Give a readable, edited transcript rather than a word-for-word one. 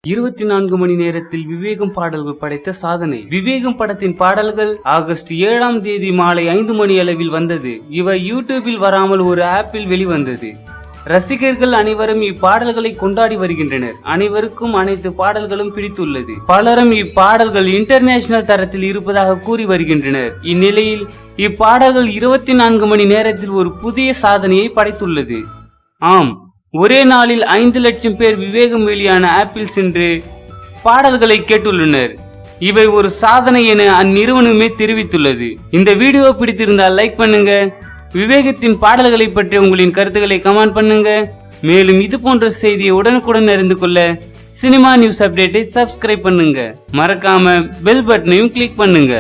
24 மணி நேரத்தில் விவேகம் பாடல்கள் படைத்த சாதனை. விவேகம் படத்தின் பாடல்கள் ஆகஸ்ட் 7ஆம் தேதி மாலை 5 மணி அளவில் வந்தது. இவை யூடியூபில் வராமல் ஒரு ஆப்பில் வெளிவந்தது. ரசிகர்கள் அனைவரும் இப்பாடல்களை கொண்டாடி வருகின்றனர். அனைவருக்கும் அனைத்து பாடல்களும் பிடித்துள்ளது. பலரும் இப்பாடல்கள் இன்டர்நேஷனல் தரத்தில் இருப்பதாக கூறி வருகின்றனர். இந்நிலையில் இப்பாடல்கள் 24 மணி நேரத்தில் ஒரு புதிய சாதனையை படைத்துள்ளது. ஆம், ஒரே நாளில் 5 லட்சம் பேர் விவேகம் வெளியான ஆப்பில் சென்று பாடல்களை கேட்டுள்ளனர். இவை ஒரு சாதனை என அந்நிறுவனமே தெரிவித்துள்ளது. இந்த வீடியோ பிடித்திருந்தால் லைக் பண்ணுங்க. விவேகத்தின் பாடல்களை பற்றி உங்களின் கருத்துக்களை கமெண்ட் பண்ணுங்க. மேலும் இது போன்ற செய்தியை உடனுக்குடன் அறிந்து கொள்ள சினிமா நியூஸ் அப்டேட்டை சப்ஸ்கிரைப் பண்ணுங்க. மறக்காம பெல் பட்டனையும் கிளிக் பண்ணுங்க.